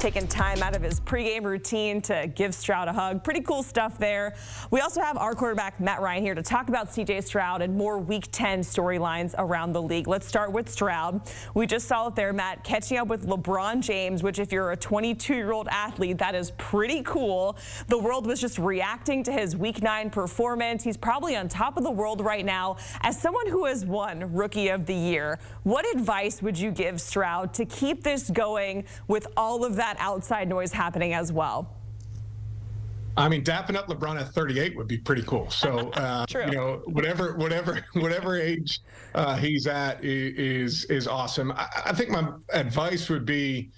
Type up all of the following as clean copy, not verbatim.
taking time out of his pregame routine to give Stroud a hug. Pretty cool stuff there. We also have our quarterback, Matt Ryan, here to talk about C.J. Stroud and more Week 10 storylines around the league. Let's start with Stroud. We just saw it there, Matt, catching up with LeBron James, which if you're a 22-year-old athlete, that is pretty cool. The world was just reacting to his Week 9 performance. He's probably on top of the world right now. As someone who has won Rookie of the Year, what advice would you give Stroud to keep this going with all of that outside noise happening as well? I mean, dapping up LeBron at 38 would be pretty cool. So, you know, whatever age he's at is awesome. I think my advice would be,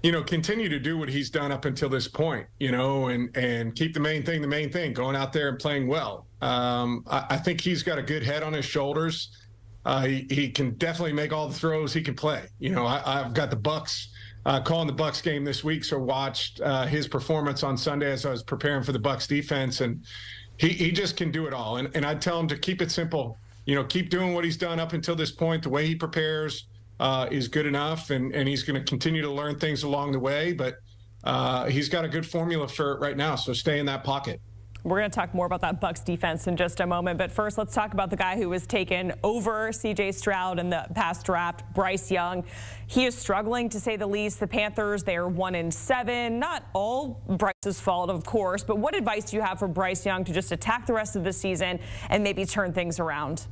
you know, continue to do what he's done up until this point, you know, and keep the main thing, going out there and playing well. I think he's got a good head on his shoulders. He can definitely make all the throws he can play. You know, I've got the Bucks calling the Bucks game this week, so watched his performance on Sunday as I was preparing for the Bucks defense, and he just can do it all. And I'd tell him to keep it simple. You know, keep doing what he's done up until this point. The way he prepares is good enough, and he's going to continue to learn things along the way. But he's got a good formula for it right now, so stay in that pocket. We're going to talk more about that Bucks defense in just a moment. But first, let's talk about the guy who was taken over C.J. Stroud in the past draft, Bryce Young. He is struggling, to say the least. The Panthers, they are 1-7. Not all Bryce's fault, of course. But what advice do you have for Bryce Young to just attack the rest of the season and maybe turn things around?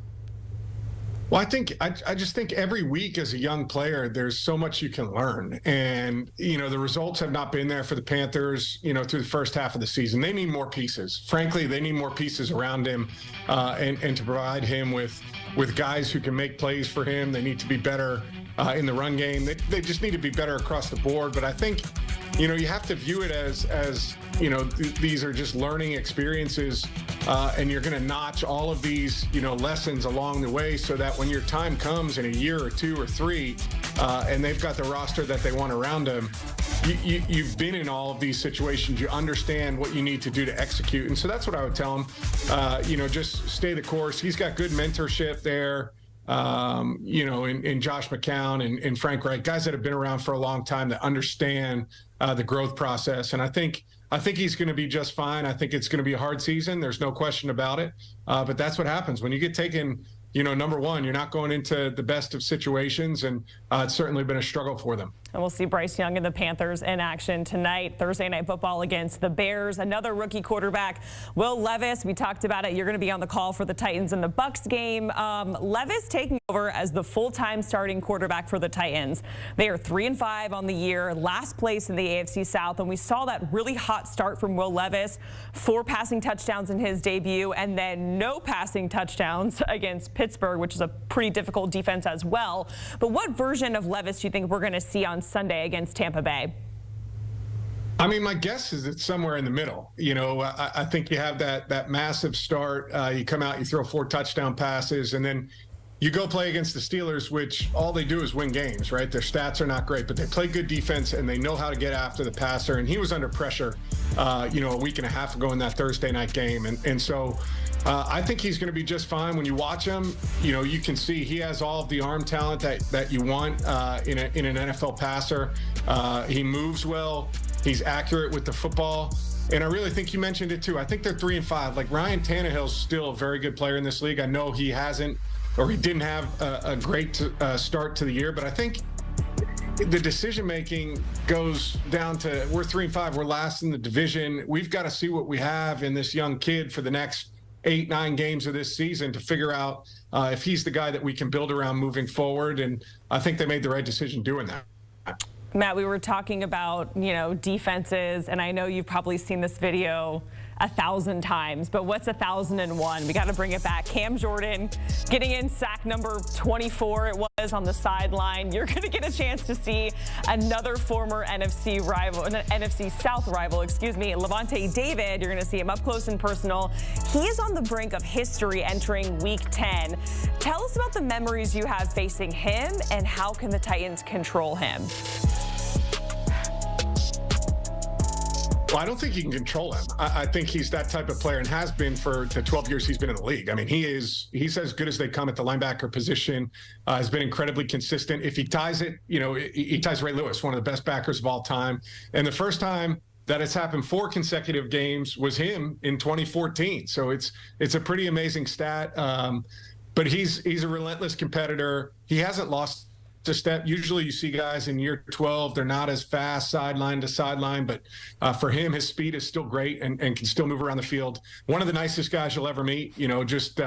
Well, I just think every week as a young player, there's so much you can learn. And, you know, the results have not been there for the Panthers, you know, through the first half of the season. They need more pieces. Frankly, they need more pieces around him and to provide him with guys who can make plays for him. They need to be better in the run game. They just need to be better across the board. But I think, you know, you have to view it as you know, these are just learning experiences, and you're going to notch all of these, you know, lessons along the way so that when your time comes in a year or two or three, and they've got the roster that they want around them, you've been in all of these situations. You understand what you need to do to execute. And so that's what I would tell him. You know, just stay the course. He's got good mentorship there. You know, in Josh McCown and Frank Reich, guys that have been around for a long time that understand the growth process. And I think he's going to be just fine. I think it's going to be a hard season. There's no question about it. But that's what happens when you get taken, you know, number one. You're not going into the best of situations, and it's certainly been a struggle for them. And we'll see Bryce Young and the Panthers in action tonight, Thursday Night Football against the Bears. Another rookie quarterback, Will Levis. We talked about it. You're going to be on the call for the Titans in the Bucks game. Levis taking over as the full-time starting quarterback for the Titans. They are 3-5 on the year, last place in the AFC South, and we saw that really hot start from Will Levis. 4 passing touchdowns in his debut, and then no passing touchdowns against Pittsburgh, which is a pretty difficult defense as well. But what version of Levis do you think we're going to see on Sunday against Tampa Bay? I mean, my guess is it's somewhere in the middle. You know, I think you have that massive start. You come out, you throw 4 touchdown passes, and then you go play against the Steelers, which all they do is win games, right? Their stats are not great, but they play good defense and they know how to get after the passer. And he was under pressure, you know, a week and a half ago in that Thursday night game. And so I think he's going to be just fine. When you watch him, you know, you can see he has all of the arm talent that you want in an NFL passer. He moves well. He's accurate with the football. And I really think you mentioned it too. I think they're 3-5. Like, Ryan Tannehill's still a very good player in this league. I know he hasn't, or he didn't have a great start to the year, but I think the decision-making goes down to, we're 3-5, we're last in the division. We've got to see what we have in this young kid for the next 8-9 games of this season to figure out if he's the guy that we can build around moving forward. And I think they made the right decision doing that. Matt, we were talking about, you know, defenses, and I know you've probably seen this video 1,000 times, but what's 1,001? We got to bring it back. Cam Jordan getting in sack number 24, it was, on the sideline. You're going to get a chance to see another former NFC rival, an NFC South rival, excuse me, Levante David. You're going to see him up close and personal. He is on the brink of history entering Week 10. Tell us about the memories you have facing him, and how can the Titans control him? Well, I don't think you can control him. I think he's that type of player and has been for the 12 years he's been in the league. I mean, he's as good as they come at the linebacker position, has been incredibly consistent. If he ties it, he ties Ray Lewis, one of the best backers of all time. And the first time that it's happened 4 consecutive games was him in 2014. So it's a pretty amazing stat. But he's a relentless competitor. He hasn't lost a step. Usually you see guys in year 12, they're not as fast sideline to sideline, but for him, his speed is still great and can still move around the field. One of the nicest guys you'll ever meet, just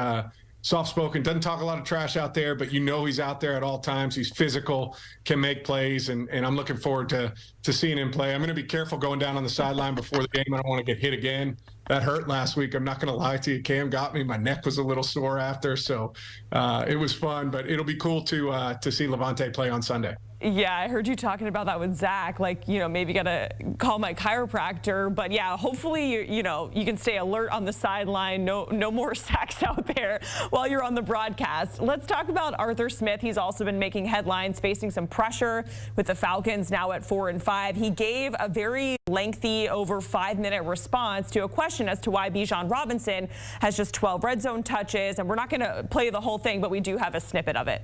soft-spoken, doesn't talk a lot of trash out there, but he's out there at all times. He's physical, can make plays, and I'm looking forward to seeing him play. I'm going to be careful going down on the sideline before the game. I don't want to get hit again. That hurt last week. I'm not going to lie to you. Cam got me. My neck was a little sore after, so it was fun. But it'll be cool to see Levante play on Sunday. Yeah, I heard you talking about that with Zach. Maybe got to call my chiropractor. But yeah, hopefully you can stay alert on the sideline. No more sacks out there while you're on the broadcast. Let's talk about Arthur Smith. He's also been making headlines, facing some pressure with the Falcons now at 4-5. He gave a very lengthy, over 5-minute response to a question as to why Bijan Robinson has just 12 red zone touches. And we're not going to play the whole thing, but we do have a snippet of it.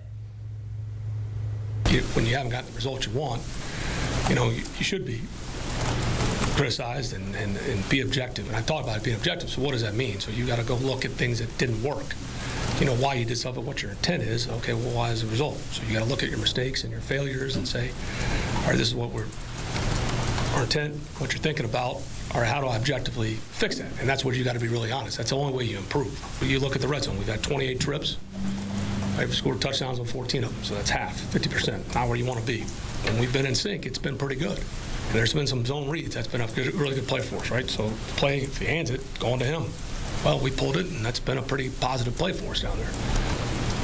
When you haven't gotten the results you want, you should be criticized and be objective. And I thought about it being objective. So what does that mean? So you got to go look at things that didn't work. Why you did something, what your intent is. Okay, well, why is the result? So you got to look at your mistakes and your failures and say, all right, this is what our intent, what you're thinking about, or how do I objectively fix that? And that's what you got to be really honest. That's the only way you improve. You look at the red zone. We've had 28 trips. I've scored touchdowns on 14 of them, so that's half, 50%, not where you want to be. When we've been in sync, it's been pretty good. And there's been some zone reads. That's been a really good play for us, right? So play, if he hands it, going to him. Well, we pulled it, and that's been a pretty positive play for us down there.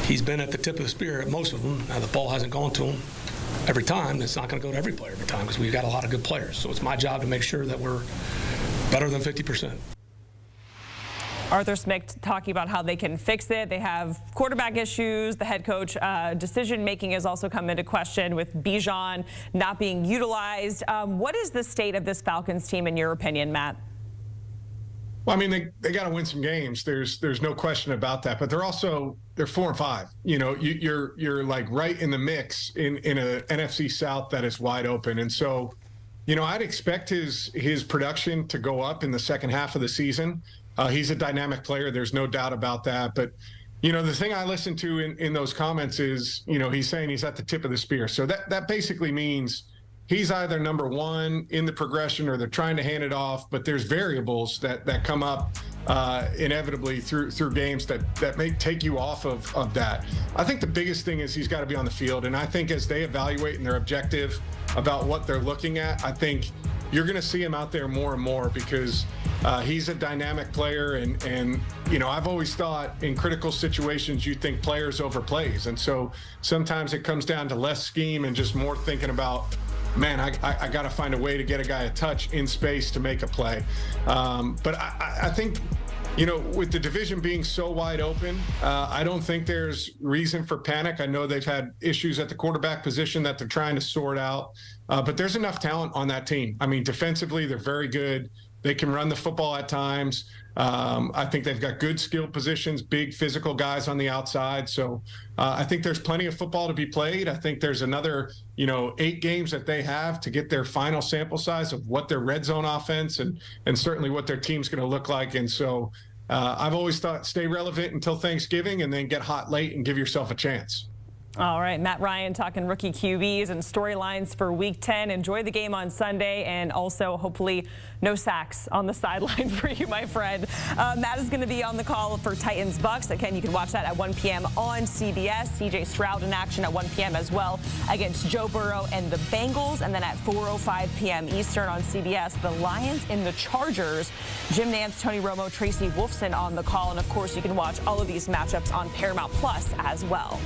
He's been at the tip of the spear at most of them. Now, the ball hasn't gone to him every time. It's not going to go to every player every time because we've got a lot of good players. So it's my job to make sure that we're better than 50%. Arthur Smith talking about how they can fix it. They have quarterback issues. The head coach decision-making has also come into question with Bijan not being utilized. What is the state of this Falcons team in your opinion, Matt? Well, I mean, they got to win some games. There's no question about that. But they're 4-5. You're like right in the mix in a NFC South that is wide open. And so, I'd expect his production to go up in the second half of the season. He's a dynamic player. There's no doubt about that. But, the thing I listened to in those comments is, he's saying he's at the tip of the spear. So that basically means he's either number one in the progression or they're trying to hand it off. But there's variables that come up inevitably through games that may take you off of that. I think the biggest thing is he's got to be on the field. And I think as they evaluate and they're objective about what they're looking at, I think you're going to see him out there more and more because he's a dynamic player. And I've always thought in critical situations, you think players over plays. And so sometimes it comes down to less scheme and just more thinking about, man, I got to find a way to get a guy a touch in space to make a play. But I think, with the division being so wide open, I don't think there's reason for panic. I know they've had issues at the quarterback position that they're trying to sort out, but there's enough talent on that team. I mean, defensively, they're very good. They can run the football at times. I think they've got good skill positions, big physical guys on the outside. So I think there's plenty of football to be played. I think there's another, 8 games that they have to get their final sample size of what their red zone offense and certainly what their team's going to look like. And so I've always thought stay relevant until Thanksgiving and then get hot late and give yourself a chance. All right, Matt Ryan talking rookie QBs and storylines for Week 10. Enjoy the game on Sunday, and also hopefully no sacks on the sideline for you, my friend. Matt is going to be on the call for Titans-Bucks. Again, you can watch that at 1 p.m. on CBS. CJ Stroud in action at 1 p.m. as well against Joe Burrow and the Bengals. And then at 4:05 p.m. Eastern on CBS, the Lions and the Chargers. Jim Nantz, Tony Romo, Tracy Wolfson on the call. And, of course, you can watch all of these matchups on Paramount Plus as well.